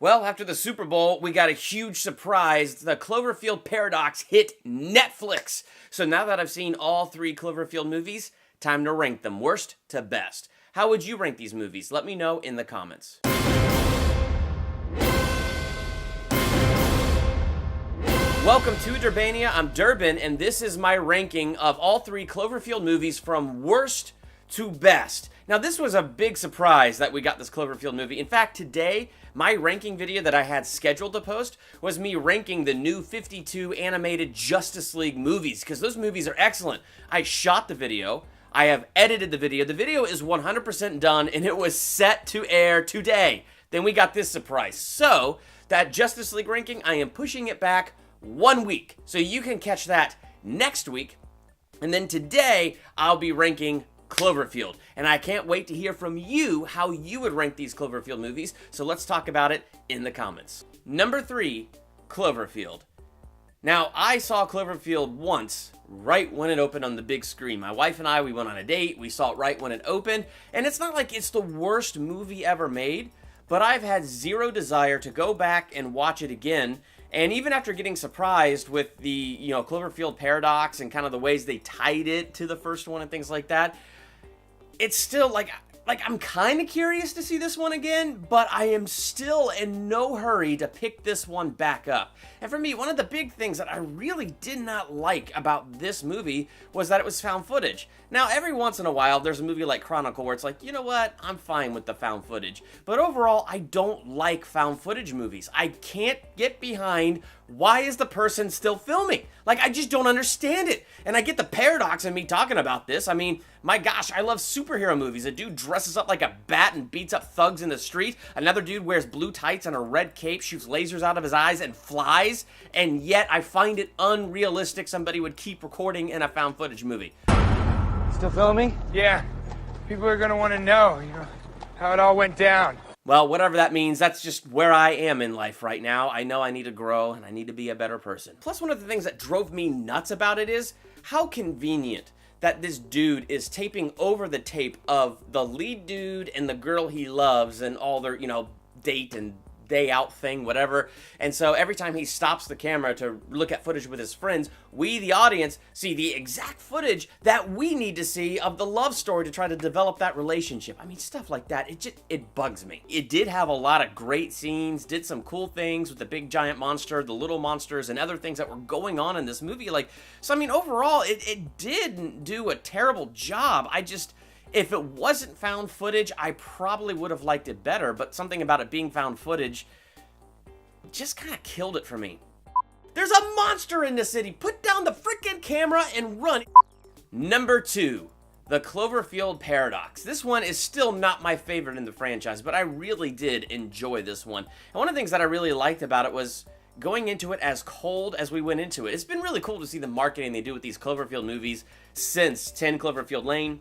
Well, after the Super Bowl, we got a huge surprise. The Cloverfield Paradox hit Netflix. So now that I've seen all three Cloverfield movies, time to rank them worst to best. How would you rank these movies? Let me know in the comments. Welcome to Durbania. I'm Durbin, and this is my ranking of all three Cloverfield movies from worst to best. Now, this was a big surprise that we got this Cloverfield movie. In fact, today, my ranking video that I had scheduled to post was me ranking the new 52 animated Justice League movies, because those movies are excellent. I shot the video. I have edited the video. The video is 100% done, and it was set to air today. Then we got this surprise. So, that Justice League ranking, I am pushing it back 1 week. So you can catch that next week. And then today, I'll be ranking Cloverfield. And I can't wait to hear from you how you would rank these Cloverfield movies. So let's talk about it in the comments. Number 3, Cloverfield. Now, I saw Cloverfield once, right when it opened on the big screen. My wife and I, we went on a date. We saw it right when it opened. And it's not like it's the worst movie ever made, but I've had zero desire to go back and watch it again. And even after getting surprised with the, Cloverfield Paradox and kind of the ways they tied it to the first one and things like that, it's still like I'm kind of curious to see this one again, but I am still in no hurry to pick this one back up. And for me, one of the big things that I really did not like about this movie was that it was found footage. Now, every once in a while, there's a movie like Chronicle where it's like, you know what, I'm fine with the found footage. But overall, I don't like found footage movies. I can't get behind why is the person still filming? Like, I just don't understand it. And I get the paradox in me talking about this. I mean, my gosh, I love superhero movies. A dude dresses up like a bat and beats up thugs in the street. Another dude wears blue tights and a red cape, shoots lasers out of his eyes and flies. And yet, I find it unrealistic somebody would keep recording in a found footage movie. Still filming? Yeah. People are gonna want to know, how it all went down. Well, whatever that means, that's just where I am in life right now. I know I need to grow and I need to be a better person. Plus, one of the things that drove me nuts about it is how convenient that this dude is taping over the tape of the lead dude and the girl he loves and all their, date and day out thing, whatever. And so every time he stops the camera to look at footage with his friends, we, the audience, see the exact footage that we need to see of the love story to try to develop that relationship. I mean, stuff like that, it bugs me. It did have a lot of great scenes, did some cool things with the big giant monster, the little monsters, and other things that were going on in this movie. Overall, it didn't do a terrible job. If it wasn't found footage, I probably would have liked it better, but something about it being found footage just kind of killed it for me. There's a monster in the city! Put down the freaking camera and run! Number 2, the Cloverfield Paradox. This one is still not my favorite in the franchise, but I really did enjoy this one. And one of the things that I really liked about it was going into it as cold as we went into it. It's been really cool to see the marketing they do with these Cloverfield movies since 10 Cloverfield Lane.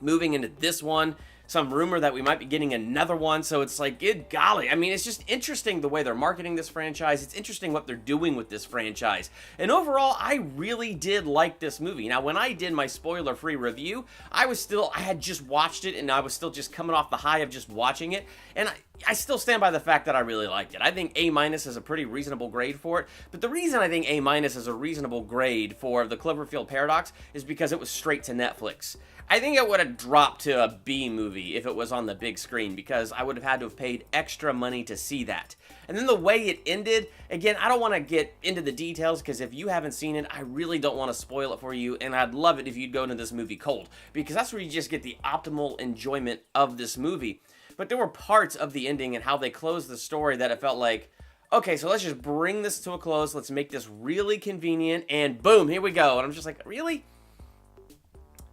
Moving into this one, some rumor that we might be getting another one, so it's like, good golly. I mean, it's just interesting the way they're marketing this franchise. It's interesting what they're doing with this franchise. And overall, I really did like this movie. Now, when I did my spoiler-free review, I had just watched it, and I was still just coming off the high of just watching it, and I still stand by the fact that I really liked it. I think A- is a pretty reasonable grade for it, but the reason I think A- is a reasonable grade for the Cloverfield Paradox is because it was straight to Netflix. I think it would have dropped to a B movie if it was on the big screen, because I would have had to have paid extra money to see that. And then the way it ended, again, I don't want to get into the details, because if you haven't seen it, I really don't want to spoil it for you, and I'd love it if you'd go into this movie cold, because that's where you just get the optimal enjoyment of this movie. But there were parts of the ending and how they closed the story that it felt like, okay, so let's just bring this to a close, let's make this really convenient, and boom, here we go. And I'm just like, really?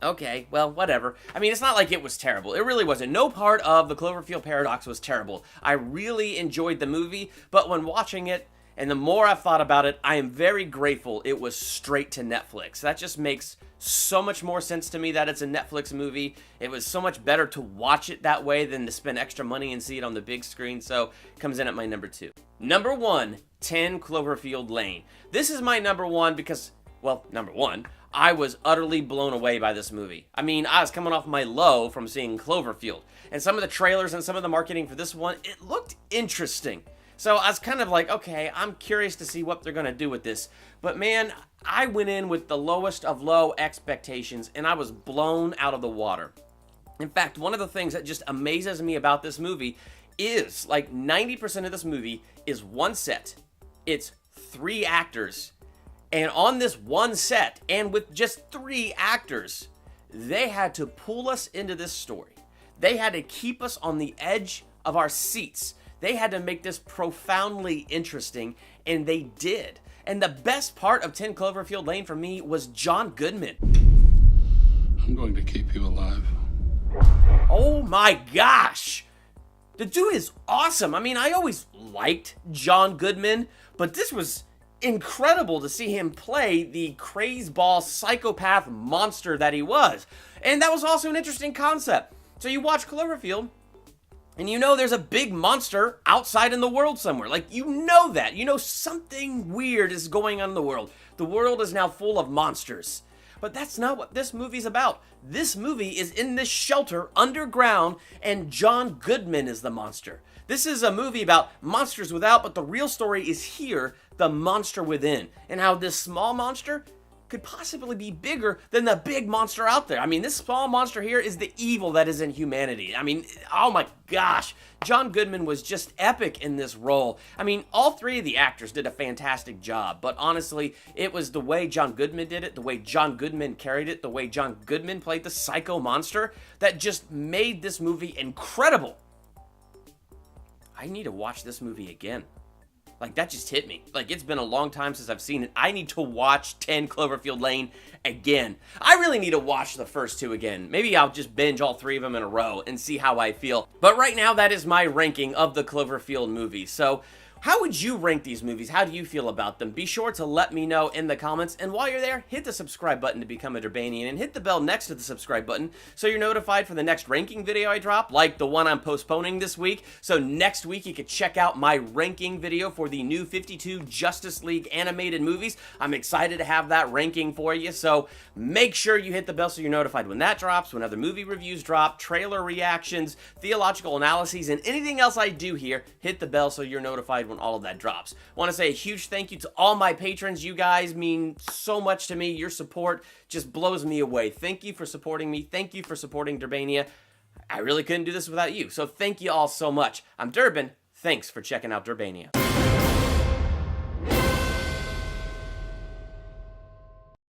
Okay, well, whatever. I mean, it's not like it was terrible. It really wasn't. No part of the Cloverfield Paradox was terrible. I really enjoyed the movie, but when watching it, and the more I've thought about it, I am very grateful it was straight to Netflix. That just makes so much more sense to me that it's a Netflix movie. It was so much better to watch it that way than to spend extra money and see it on the big screen, so it comes in at my number 2. Number 1, 10 Cloverfield Lane. This is my number 1 because, well, number 1, I was utterly blown away by this movie. I mean, I was coming off my low from seeing Cloverfield, and some of the trailers and some of the marketing for this one, it looked interesting. So I was kind of like, okay, I'm curious to see what they're going to do with this. But man, I went in with the lowest of low expectations, and I was blown out of the water. In fact, one of the things that just amazes me about this movie is, like, 90% of this movie is one set. It's 3 actors. And on this one set, and with just 3 actors, they had to pull us into this story. They had to keep us on the edge of our seats. They had to make this profoundly interesting, and they did. And the best part of 10 Cloverfield Lane for me was John Goodman. I'm going to keep you alive. Oh my gosh! The dude is awesome. I mean, I always liked John Goodman, but this was incredible to see him play the crazeball psychopath monster that he was. And that was also an interesting concept. So you watch Cloverfield, and you know there's a big monster outside in the world somewhere. Like, you know that. You know something weird is going on in the world. The world is now full of monsters. But that's not what this movie's about. This movie is in this shelter underground, and John Goodman is the monster. This is a movie about monsters without, but the real story is here, the monster within, and how this small monster could possibly be bigger than the big monster out there. I mean, this small monster here is the evil that is in humanity. I mean, oh my gosh. John Goodman was just epic in this role. I mean, all 3 of the actors did a fantastic job, but honestly, it was the way John Goodman did it, the way John Goodman carried it, the way John Goodman played the psycho monster that just made this movie incredible. I need to watch this movie again. Like, that just hit me. Like, it's been a long time since I've seen it. I need to watch 10 Cloverfield Lane again. I really need to watch the first 2 again. Maybe I'll just binge all 3 of them in a row and see how I feel. But right now, that is my ranking of the Cloverfield movies. So, how would you rank these movies? How do you feel about them? Be sure to let me know in the comments. And while you're there, hit the subscribe button to become a Durbanian and hit the bell next to the subscribe button so you're notified for the next ranking video I drop, like the one I'm postponing this week. So next week you can check out my ranking video for the new 52 Justice League animated movies. I'm excited to have that ranking for you. So make sure you hit the bell so you're notified when that drops, when other movie reviews drop, trailer reactions, theological analyses, and anything else I do here. Hit the bell so you're notified when all of that drops. I want to say a huge thank you to all my patrons. You guys mean so much to me. Your support just blows me away. Thank you for supporting me. Thank you for supporting Durbania. I really couldn't do this without you. So thank you all so much. I'm Durbin. Thanks for checking out Durbania.